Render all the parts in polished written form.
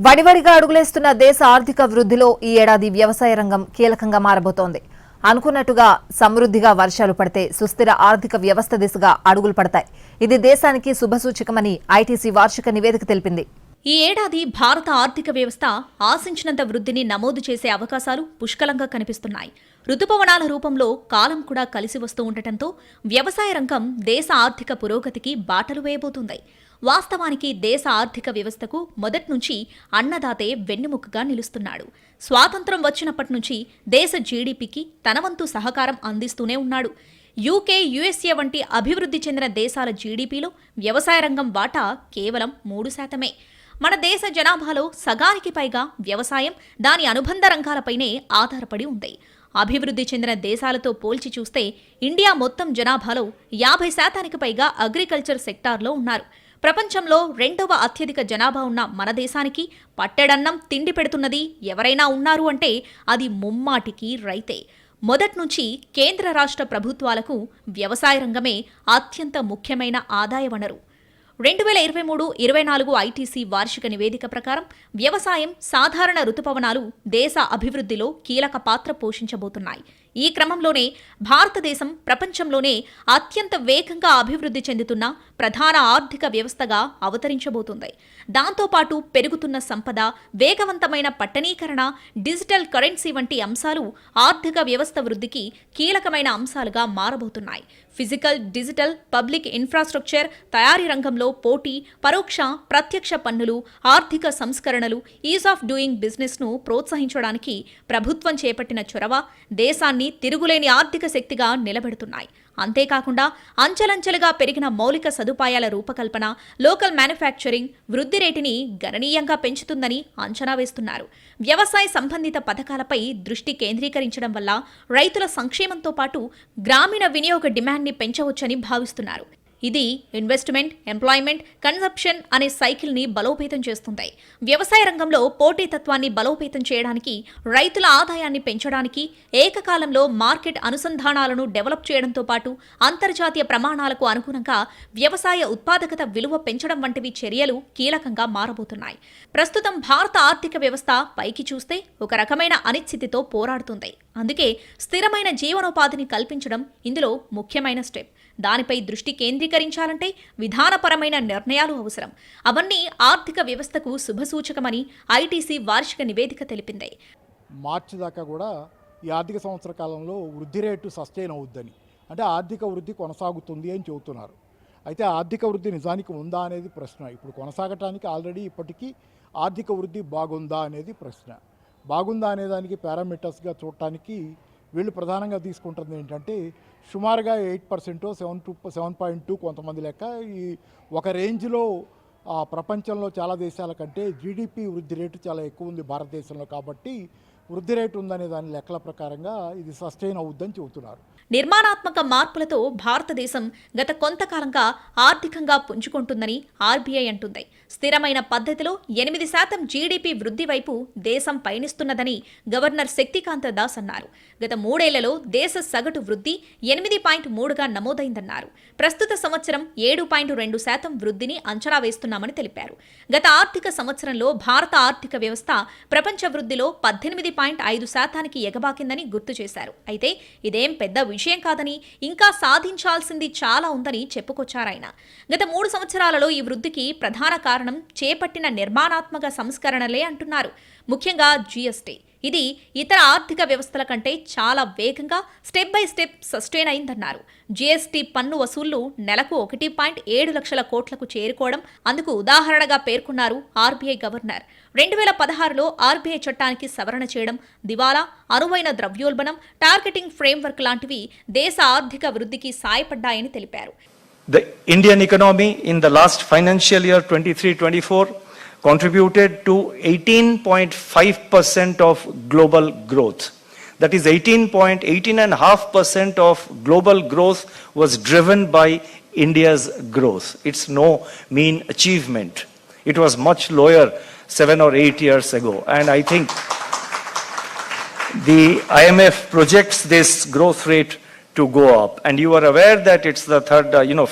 వడివడిగా అడుగులేస్తున్న దేశ ఆర్థిక వృద్ధిలో ఈ ఏడాది వ్యవసాయ రంగం కీలకంగా మారబోతోంది. అనుకున్నట్టుగా సమృద్ధిగా వర్షాలు పడితే సుస్థిర ఆర్థిక వ్యవస్థ దిశగా అడుగులు పడతాయి. ఇది దేశానికి శుభసూచకమని ఐటీసీ వార్షిక నివేదిక తెలిపింది. ఈ ఏడాది భారత ఆర్థిక వ్యవస్థ ఆశించినంత వృద్ధిని నమోదు చేసే అవకాశాలు పుష్కలంగా కనిపిస్తున్నాయి. రుతుపవనాల రూపంలో కాలం కూడా కలిసి వస్తూ ఉండటంతో వ్యవసాయ రంగం దేశ ఆర్థిక పురోగతికి బాటలు వేయబోతుంది. వాస్తవానికి దేశ ఆర్థిక వ్యవస్థకు మొదట్నుంచి అన్నదాతే వెన్నెముకగా నిలుస్తున్నాడు. స్వాతంత్ర్యం వచ్చినప్పటి నుంచి దేశ జీడీపీకి తన వంతు సహకారం అందిస్తూనే ఉన్నాడు. యూకే, యుఎస్ఏ వంటి అభివృద్ధి చెందిన దేశాల జీడీపీలో వ్యవసాయ రంగం వాటా కేవలం 3%. మన దేశ జనాభాలో సగానికి పైగా వ్యవసాయం, దాని అనుబంధ రంగాలపైనే ఆధారపడి ఉంది. అభివృద్ధి చెందిన దేశాలతో పోల్చి చూస్తే ఇండియా మొత్తం జనాభాలో 50% పైగా అగ్రికల్చర్ సెక్టార్లో ఉన్నారు. ప్రపంచంలో 2వ అత్యధిక జనాభా ఉన్న మన దేశానికి పట్టెడన్నం తిండి పెడుతున్నది ఎవరైనా ఉన్నారు అంటే అది ముమ్మాటికి రైతే. మొదట్నుంచి కేంద్ర రాష్ట్ర ప్రభుత్వాలకు వ్యవసాయ రంగమే అత్యంత ముఖ్యమైన ఆదాయ వనరు. 2023-24 ఐటీసీ వార్షిక నివేదిక ప్రకారం వ్యవసాయం, సాధారణ రుతుపవనాలు దేశ అభివృద్ధిలో కీలక పాత్ర పోషించబోతున్నాయి. ఈ క్రమంలోనే భారతదేశం ప్రపంచంలోనే అత్యంత వేగంగా అభివృద్ధి చెందుతున్న ప్రధాన ఆర్థిక వ్యవస్థగా అవతరించబోతుంది. దాంతోపాటు పెరుగుతున్న సంపద, వేగవంతమైన పట్టణీకరణ, డిజిటల్ కరెన్సీ వంటి అంశాలు ఆర్థిక వ్యవస్థ వృద్ధికి కీలకమైన అంశాలుగా మారబోతున్నాయి. ఫిజికల్, డిజిటల్, పబ్లిక్ ఇన్ఫ్రాస్ట్రక్చర్, తయారీ రంగంలో పోటీ, పరోక్ష, ప్రత్యక్ష పన్నులు, ఆర్థిక సంస్కరణలు, ఈజ్ ఆఫ్ డూయింగ్ బిజినెస్ ను ప్రోత్సహించడానికి ప్రభుత్వం చేపట్టిన చొరవ దేశాన్ని తిరుగులేని ఆర్థిక శక్తిగా నిలబెడుతున్నాయి. అంతేకాకుండా అంచెలంచెలుగా పెరిగిన మౌలిక సదుపాయాల రూపకల్పన, లోకల్ మ్యానుఫ్యాక్చరింగ్ వృద్ధి రేటుని గణనీయంగా పెంచుతుందని అంచనా వేస్తున్నారు. వ్యవసాయ సంబంధిత పథకాలపై దృష్టి కేంద్రీకరించడం వల్ల రైతుల సంక్షేమంతో పాటు గ్రామీణ వినియోగ డిమాండ్ని పెంచవచ్చని భావిస్తున్నారు. ఇది ఇన్వెస్ట్మెంట్, ఎంప్లాయ్మెంట్, కన్సంప్షన్ అనే సైకిల్ని బలోపేతం చేస్తుంది. వ్యవసాయ రంగంలో పోటీతత్వాన్ని బలోపేతం చేయడానికి, రైతుల ఆదాయాన్ని పెంచడానికి, ఏకకాలంలో మార్కెట్ అనుసంధానాలను డెవలప్ చేయడంతో పాటు అంతర్జాతీయ ప్రమాణాలకు అనుగుణంగా వ్యవసాయ ఉత్పాదకత విలువ పెంచడం వంటివి చర్యలు కీలకంగా మారబోతున్నాయి. ప్రస్తుతం భారత ఆర్థిక వ్యవస్థ పైకి చూస్తే ఒక రకమైన అనిశ్చితితో పోరాడుతుంది. అందుకే స్థిరమైన జీవనోపాధిని కల్పించడం ఇందులో ముఖ్యమైన స్టెప్. దానిపై దృష్టి కేంద్రీకరించాలంటే విధానపరమైన నిర్ణయాలు అవసరం. అవన్నీ ఆర్థిక వ్యవస్థకు శుభసూచకమని ఐటీసీ వార్షిక నివేదిక తెలిపింది. మార్చి దాకా కూడా ఈ ఆర్థిక సంవత్సర కాలంలో వృద్ధి రేటు సస్టైన్ అవుద్దని, అంటే ఆర్థిక వృద్ధి కొనసాగుతుంది అని చెబుతున్నారు. అయితే ఆర్థిక వృద్ధి నిజానికి ఉందా అనేది ప్రశ్న. ఇప్పుడు కొనసాగటానికి ఆల్రెడీ ఇప్పటికీ ఆర్థిక వృద్ధి బాగుందా అనేది ప్రశ్న. బాగుందా అనేదానికి పారామీటర్స్గా చూడటానికి వీళ్ళు ప్రధానంగా తీసుకుంటుంది ఏంటంటే సుమారుగా 8%, 7.2 కొంతమంది లెక్క. ఈ ఒక రేంజ్లో ప్రపంచంలో చాలా దేశాల కంటే జీడిపి వృద్ధి రేటు చాలా ఎక్కువ ఉంది భారతదేశంలో. కాబట్టి వృద్ధి రేటు ఉందనే దాని లెక్కల ప్రకారంగా ఇది సస్టైన్ అవుద్దని చెబుతున్నారు. నిర్మాణాత్మక మార్పులతో భారతదేశం గత కొంతకాలంగా ఆర్థికంగా పుంజుకుంటుందని ఆర్బీఐ అంటుంది. స్థిరమైన పద్ధతిలో 8% జీడీపీ వృద్ధి వైపు దేశం పయనిస్తున్నదని గవర్నర్ శక్తికాంత దాస్ అన్నారు. గత 3 ఏళ్లలో దేశ సగటు వృద్ధి 8.3గా నమోదైందన్నారు. ప్రస్తుత సంవత్సరం 7.2% వృద్ధిని అంచనా వేస్తున్నామని తెలిపారు. గత ఆర్థిక సంవత్సరంలో భారత ఆర్థిక వ్యవస్థ ప్రపంచ వృద్ధిలో 18.5%కి ఎగబాకిందని గుర్తు చేశారు. అయితే ఇదేం పెద్ద విషయం కాదని, ఇంకా సాధించాల్సింది చాలా ఉందని చెప్పుకొచ్చారాయన. గత 3 సంవత్సరాలలో ఈ వృద్ధికి ప్రధాన కారణం చేపట్టిన నిర్మాణాత్మక సంస్కరణలే అంటున్నారు. ముఖ్యంగా జీఎస్టీ. ఇది ఇతర ఆర్థిక వ్యవస్థల కంటే చాలా వేగంగా స్టెప్ బై స్టెప్ సస్టైన్ అయిందన్నారు. జీఎస్టీ పన్ను వసూళ్లు నెలకు 1.7 లక్షల కోట్లకు చేరుకోవడం అందుకు ఉదాహరణగా పేర్కొన్నారు ఆర్బీఐ గవర్నర్. 2016లో ఆర్బీఐ చట్టానికి సవరణ చేయడం, దివాలా, అనువైన ద్రవ్యోల్బణం, టార్గెటింగ్ ఫ్రేమ్వర్క్ లాంటివి దేశ ఆర్థిక వృద్ధికి సాయపడ్డాయని తెలిపారు. The Indian economy in the last financial year 23-24 contributed to 18.5% of global growth. That is 18.5% of global growth was driven by India's growth. It's no mean achievement. It was much lower 7 or 8 years ago. And I think the IMF projects this growth rate to go up. And you are aware that it's the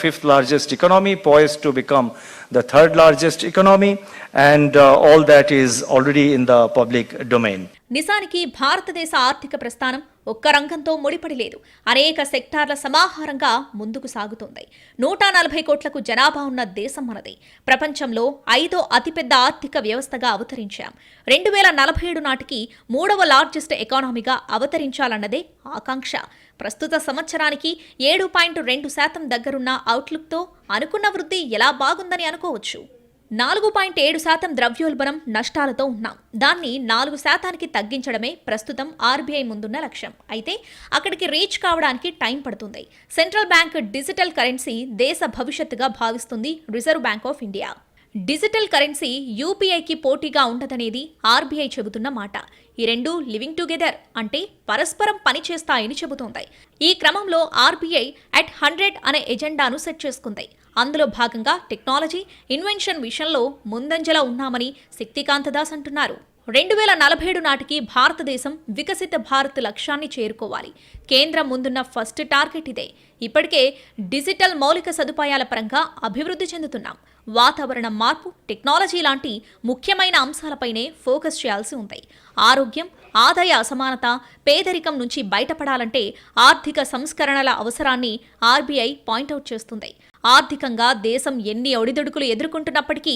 fifth largest economy, poised to become the third largest economy, and all that is already in the public domain. నిజానికి భారతదేశ ఆర్థిక ప్రస్థానం ఒక్క రంగంతో ముడిపడి లేదు. అనేక సెక్టార్ల సమాహారంగా ముందుకు సాగుతోంది. 140 కోట్లకు జనాభా ఉన్న దేశం మనది. ప్రపంచంలో 5వ అతిపెద్ద ఆర్థిక వ్యవస్థగా అవతరించాం. 2047 నాటికి 3వ లార్జెస్ట్ ఎకానమీగా అవతరించాలన్నదే ఆకాంక్ష. ప్రస్తుత సంవత్సరానికి 7.2% దగ్గరున్న అవుట్లుక్తో అనుకున్న వృద్ధి ఎలా బాగుందని అనుకోవచ్చు. 4.7% ద్రవ్యోల్బణం నష్టాలతో ఉన్నాం. దాన్ని 4% తగ్గించడమే ప్రస్తుతం ఆర్బీఐ ముందున్న లక్ష్యం. అయితే అక్కడికి రీచ్ కావడానికి టైం పడుతుంది. సెంట్రల్ బ్యాంక్ డిజిటల్ కరెన్సీ దేశ భవిష్యత్తుగా భావిస్తుంది Reserve Bank of India. Digital currency యూపీఐకి పోటీగా ఉండదనేది ఆర్బీఐ చెబుతున్న మాట. ఈ రెండు లివింగ్ టుగెదర్ అంటే పరస్పరం పనిచేస్తాయని చెబుతోంది. ఈ క్రమంలో ఆర్బీఐ అట్ 100 అనే ఎజెండాను సెట్ చేసుకుంది. అందులో భాగంగా టెక్నాలజీ, ఇన్వెన్షన్ విషయంలో ముందంజలో ఉన్నామని శక్తికాంత దాస్ అంటున్నారు. 2047 నాటికి భారతదేశం వికసిత భారత్ లక్ష్యాన్ని చేరుకోవాలి. కేంద్రం ముందున్న ఫస్ట్ టార్గెట్ ఇదే. ఇప్పటికే డిజిటల్ మౌలిక సదుపాయాల పరంగా అభివృద్ధి చెందుతున్నాం. వాతావరణ మార్పు, టెక్నాలజీ లాంటి ముఖ్యమైన అంశాలపైనే ఫోకస్ చేయాల్సి ఉంది. ఆరోగ్యం, ఆదాయ అసమానత, పేదరికం నుంచి బయటపడాలంటే ఆర్థిక సంస్కరణల అవసరాన్ని ఆర్బీఐ పాయింట్అవుట్ చేస్తుంది. ఆర్థికంగా దేశం ఎన్ని ఒడిదుడుకులు ఎదుర్కొంటున్నప్పటికీ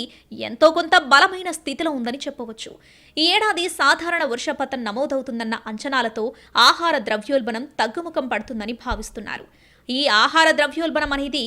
ఎంతో కొంత బలమైన స్థితిలో ఉందని చెప్పవచ్చు. ఈ ఏడాది సాధారణ వర్షపాతం నమోదవుతుందన్న అంచనాలతో ఆహార ద్రవ్యోల్బణం తగ్గుముఖం పడుతుందని భావిస్తున్నారు. ఈ ఆహార ద్రవ్యోల్బణం అనేది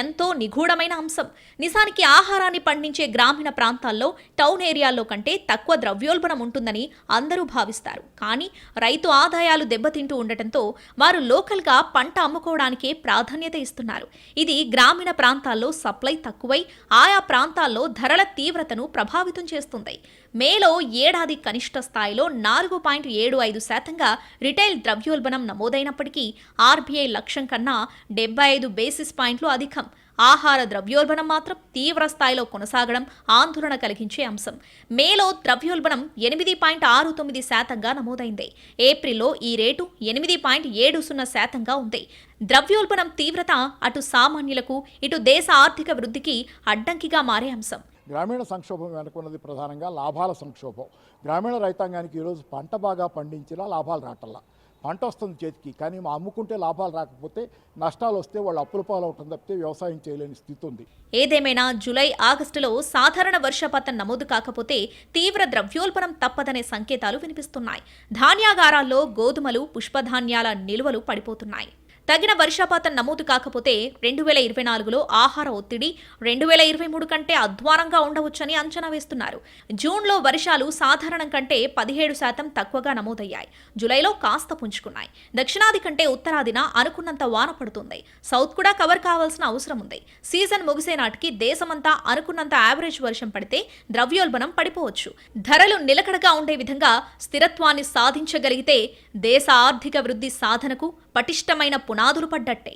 ఎంతో నిగూఢమైన అంశం. నిజానికి ఆహారాన్ని పండించే గ్రామీణ ప్రాంతాల్లో టౌన్ ఏరియాల్లో కంటే తక్కువ ద్రవ్యోల్బణం ఉంటుందని అందరూ భావిస్తారు. కానీ రైతు ఆదాయాలు దెబ్బతింటూ ఉండటంతో వారు లోకల్గా పంట అమ్ముకోవడానికే ప్రాధాన్యత ఇస్తున్నారు. ఇది గ్రామీణ ప్రాంతాల్లో సప్లై తక్కువై ఆయా ప్రాంతాల్లో ధరల తీవ్రతను ప్రభావితం చేస్తుంది. మేలో ఏడాది కనిష్ట స్థాయిలో 4.75%గా రిటైల్ ద్రవ్యోల్బణం నమోదైనప్పటికీ ఆర్బీఐ లక్ష్యం కన్నా 75 బేసిస్ పాయింట్లు అధికం. ఆహార ద్రవ్యోల్బణం మాత్రం తీవ్ర స్థాయిలో కొనసాగడం ఆందోళన కలిగించే అంశం. మేలో ద్రవ్యోల్బణం 8.69%గా నమోదైంది. ఏప్రిల్లో ఈ రేటు 8.70%గా ఉంది. ద్రవ్యోల్బణం తీవ్రత అటు సామాన్యులకు, ఇటు దేశ ఆర్థిక వృద్ధికి అడ్డంకిగా మారే అంశం. గ్రామీణ సంక్షోభం వెనుకున్నది ప్రధానంగా లాభాల సంక్షోభం. గ్రామీణ రైతాంగానికి ఈరోజు పంట బాగా పండించినా లాభాలు రావట్లా. పంట వస్తుంది చేతికి, కానీ అమ్ముకుంటే లాభాలు రాకపోతే నష్టాలు వస్తే వాళ్ళు అప్పుల పాలవటం తప్పితే వ్యవసాయం చేయలేని స్థితి ఉంది. ఏదేమైనా జూలై, ఆగస్టులో సాధారణ వర్షపాతం నమోదు కాకపోతే తీవ్ర ద్రవ్యోల్బణం తప్పదనే సంకేతాలు వినిపిస్తున్నాయి. ధాన్యాగారాల్లో గోధుమలు, పుష్పధాన్యాల నిల్వలు పడిపోతున్నాయి. తగిన వర్షపాతం నమోదు కాకపోతే 2024లో ఆహార ఒత్తిడి 2023 కంటే అధ్వానంగా ఉండవచ్చని అంచనా వేస్తున్నారు. జూన్లో వర్షాలు సాధారణం కంటే 17% తక్కువగా నమోదయ్యాయి. జూలైలో కాస్త పుంజుకున్నాయి. దక్షిణాది కంటే ఉత్తరాదిన అనుకున్నంత వాన పడుతుంది. సౌత్ కూడా కవర్ కావాల్సిన అవసరం ఉంది. సీజన్ ముగిసే నాటికి దేశమంతా అనుకున్నంత యావరేజ్ వర్షం పడితే ద్రవ్యోల్బణం పడిపోవచ్చు. ధరలు నిలకడగా ఉండే విధంగా స్థిరత్వాన్ని సాధించగలిగితే దేశ ఆర్థిక వృద్ధి సాధనకు పటిష్టమైన పునాదులు పడ్డట్టే.